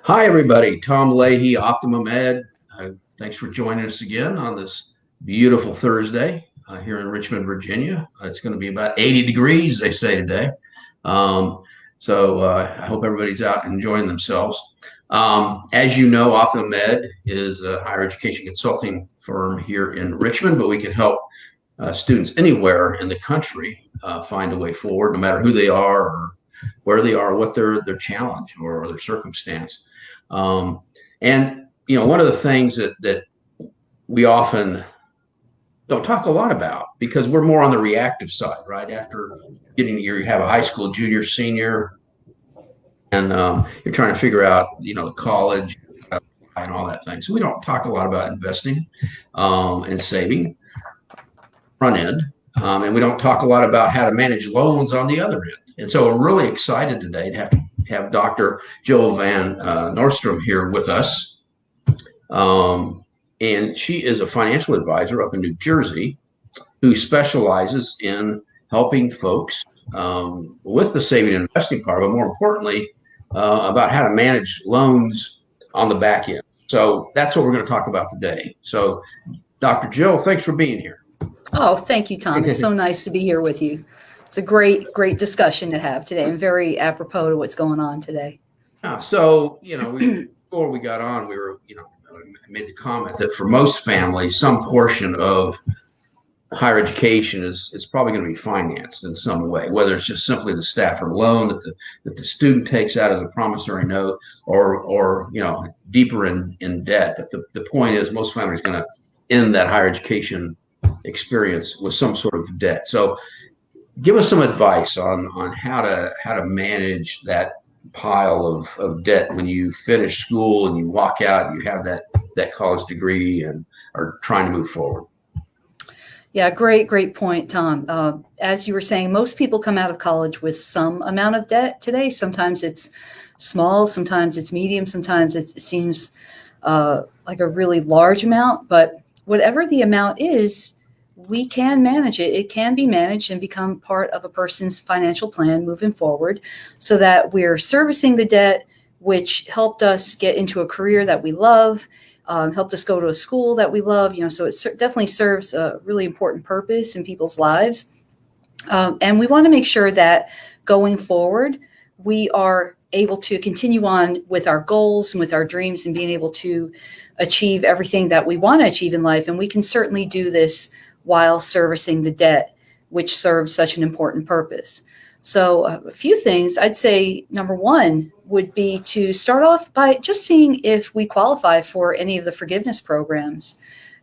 Hi, everybody. Tom Leahy, Optimum Ed. Thanks for joining us again on this beautiful Thursday here in Richmond, Virginia. It's going to be about 80 degrees, they say today. I hope everybody's out enjoying themselves. As you know, Optimum Ed is a higher education consulting firm here in Richmond, but we can help students anywhere in the country find a way forward, no matter who they are or where they are, what their challenge or their circumstance. And one of the things that we often don't talk a lot about because we're more on the reactive side, right? After you have a high school junior, senior, and you're trying to figure out, college and all that thing. So we don't talk a lot about investing and saving front end, and we don't talk a lot about how to manage loans on the other end. And so we're really excited today to have Dr. Jill Van Nostrand here with us. And she is a financial advisor up in New Jersey who specializes in helping folks with the saving and investing part, but more importantly, about how to manage loans on the back end. So that's what we're going to talk about today. So, Dr. Jill, thanks for being here. Oh, thank you, Tom. It's so nice to be here with you. It's a great discussion to have today and very apropos to what's going on today. So, before we got on, we were, I made the comment that for most families, some portion of higher education is probably going to be financed in some way, whether it's just simply the Stafford loan that the student takes out as a promissory note or deeper in debt. But the point is most families are going to end that higher education experience with some sort of debt. So give us some advice on how to manage that pile of debt when you finish school and you walk out and you have that college degree and are trying to move forward. Yeah, great point, Tom. As you were saying, most people come out of college with some amount of debt today. Sometimes it's small, sometimes it's medium, sometimes it seems like a really large amount. But whatever the amount is, we can manage it. It can be managed and become part of a person's financial plan moving forward so that we're servicing the debt, which helped us get into a career that we love, helped us go to a school that we love, so it definitely serves a really important purpose in people's lives. And we want to make sure that going forward, we are able to continue on with our goals and with our dreams and being able to achieve everything that we want to achieve in life. And we can certainly do this while servicing the debt, which serves such an important purpose. So a few things, I'd say number one would be to start off by just seeing if we qualify for any of the forgiveness programs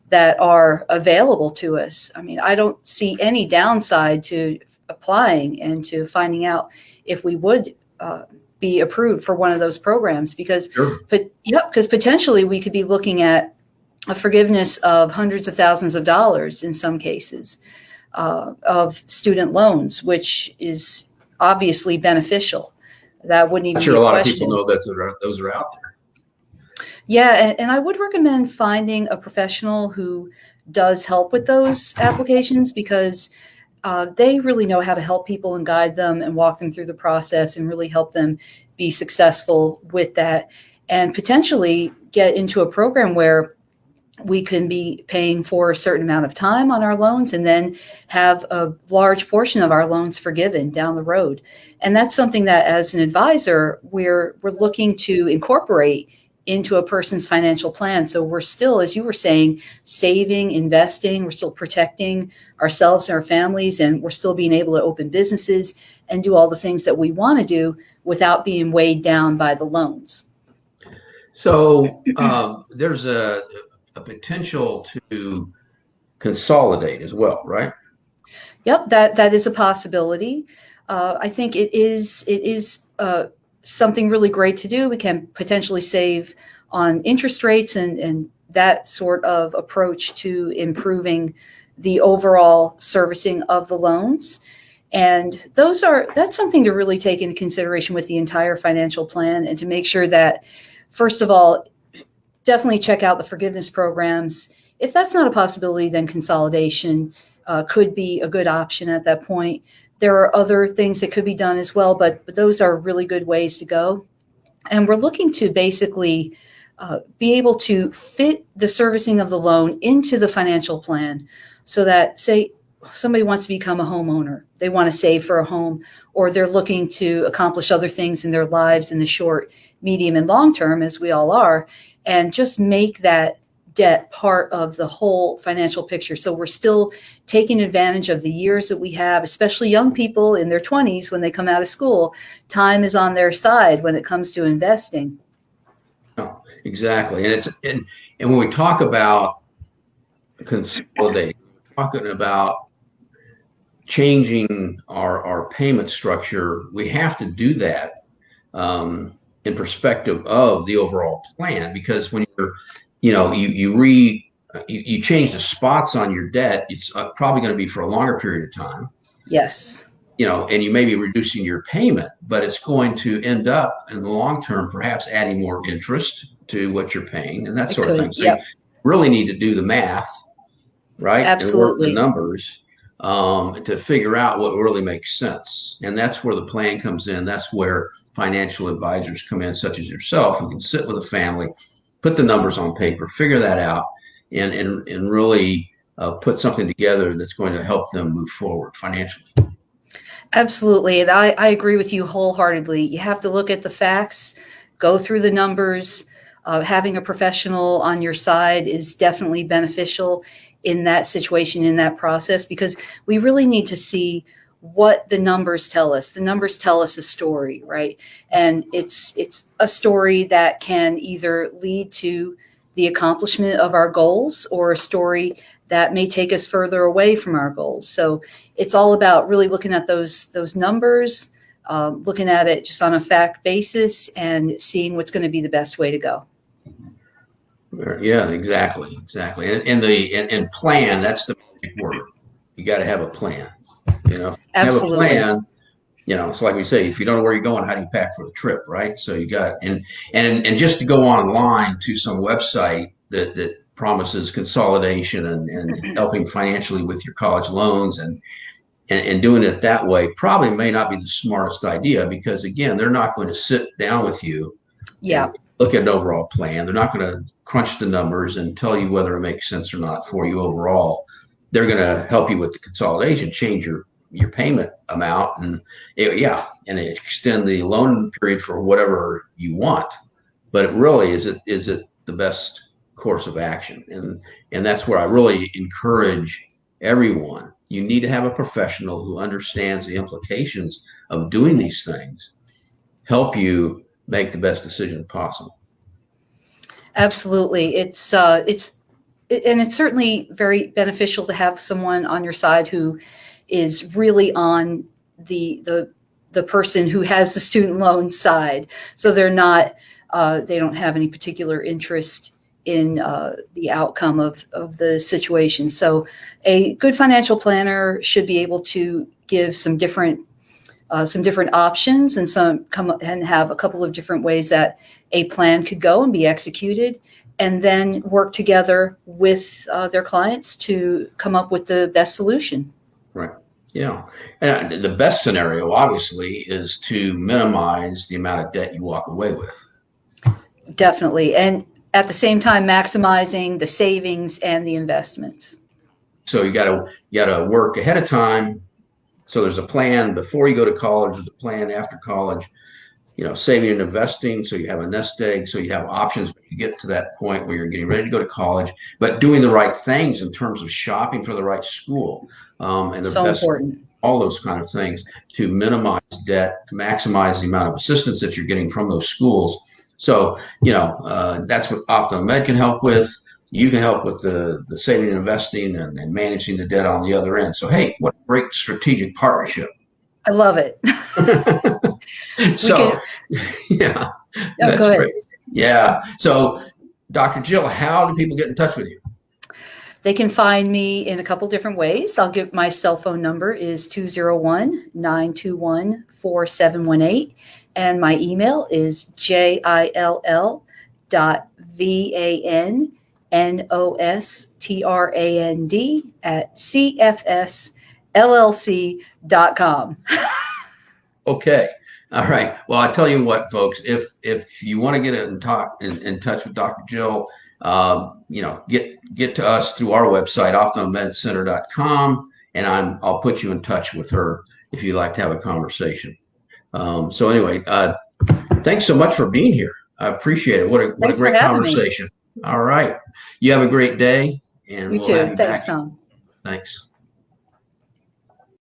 that are available to us. I mean, I don't see any downside to applying and to finding out if we would be approved for one of those programs because potentially we could be looking at a forgiveness of hundreds of thousands of dollars in some cases of student loans, which is obviously beneficial. That wouldn't even I'm sure be a lot question. Of people know that those are out there. Yeah, and I would recommend finding a professional who does help with those applications because they really know how to help people and guide them and walk them through the process and really help them be successful with that and potentially get into a program where we can be paying for a certain amount of time on our loans and then have a large portion of our loans forgiven down the road. And that's something that as an advisor, we're looking to incorporate into a person's financial plan. So we're still, as you were saying, saving, investing, we're still protecting ourselves and our families, and we're still being able to open businesses and do all the things that we want to do without being weighed down by the loans. So there's a potential to consolidate as well, right? Yep, that is a possibility. I think it is something really great to do. We can potentially save on interest rates and that sort of approach to improving the overall servicing of the loans. And that's something to really take into consideration with the entire financial plan and to make sure that, first of all, definitely check out the forgiveness programs. If that's not a possibility, then consolidation could be a good option at that point. There are other things that could be done as well, but those are really good ways to go. And we're looking to basically be able to fit the servicing of the loan into the financial plan so that, say, somebody wants to become a homeowner, they want to save for a home, or they're looking to accomplish other things in their lives in the short, medium, and long term, as we all are, and just make that debt part of the whole financial picture. So we're still taking advantage of the years that we have, especially young people in their 20s when they come out of school. Time is on their side when it comes to investing. Oh, exactly. And when we talk about consolidating, we're talking about changing our payment structure. We have to do that in perspective of the overall plan, because when you change the spots on your debt, it's probably going to be for a longer period of time. Yes. And you may be reducing your payment, but it's going to end up in the long term, perhaps adding more interest to what you're paying and that It sort of could. thing. So you Yep. really need to do the math, right? And work the Absolutely. numbers to figure out what really makes sense. And that's where the plan comes in. That's where financial advisors come in, such as yourself, who can sit with a family, put the numbers on paper, figure that out, and really put something together that's going to help them move forward financially. Absolutely. And I agree with you wholeheartedly. You have to look at the facts, go through the numbers. Having a professional on your side is definitely beneficial in that situation, in that process, because we really need to see what the numbers tell us. The numbers tell us a story, right? And it's a story that can either lead to the accomplishment of our goals or a story that may take us further away from our goals. So it's all about really looking at those numbers, looking at it just on a fact basis and seeing what's going to be the best way to go. Yeah, exactly. And plan, that's the magic word. You got to have a plan. If you have a Absolutely. plan, it's like we say, if you don't know where you're going, how do you pack for the trip, right? So you got and just to go online to some website that promises consolidation and helping financially with your college loans and doing it that way probably may not be the smartest idea, because again, they're not going to sit down with you Yeah, and look at an overall plan. They're not going to crunch the numbers and tell you whether it makes sense or not for you overall. They're going to help you with the consolidation, change your payment amount, and extend the loan period for whatever you want. But it really is it the best course of action? And that's where I really encourage everyone. You need to have a professional who understands the implications of doing these things, help you make the best decision possible. absolutely. And it's certainly very beneficial to have someone on your side who is really on the person who has the student loan side. So they don't have any particular interest in the outcome of the situation. So a good financial planner should be able to give some different options and have a couple of different ways that a plan could go and be executed, and then work together with their clients to come up with the best solution. Right. Yeah. And the best scenario, obviously, is to minimize the amount of debt you walk away with. Definitely. And at the same time, maximizing the savings and the investments. So you gotta work ahead of time. So there's a plan before you go to college, there's a plan after college, saving and investing. So you have a nest egg, so you have options when you get to that point where you're getting ready to go to college, but doing the right things in terms of shopping for the right school, and the So best, important. all those kind of things to minimize debt, to maximize the amount of assistance that you're getting from those schools. So, that's what Optima Med can help with. You can help with the saving and investing and managing the debt on the other end. So, hey, what a great strategic partnership. I love it. We So, can. yeah, Oh, that's go ahead. great. Yeah. So, Dr. Jill, how do people get in touch with you? They can find me in a couple different ways. I'll give my cell phone number is 201-921-4718. And my email is jill.vannostrand@cfsllc.com. Okay. All right. Well, I tell you what, folks, if you want to get in touch with Dr. Jill, get to us through our website, optimumedcenter.com, and I'll put you in touch with her if you'd like to have a conversation. So anyway, thanks so much for being here. I appreciate it. What a Thanks for great having me. conversation. All right. You have a great day, and You we'll have too. you Thanks, back. Tom. Thanks.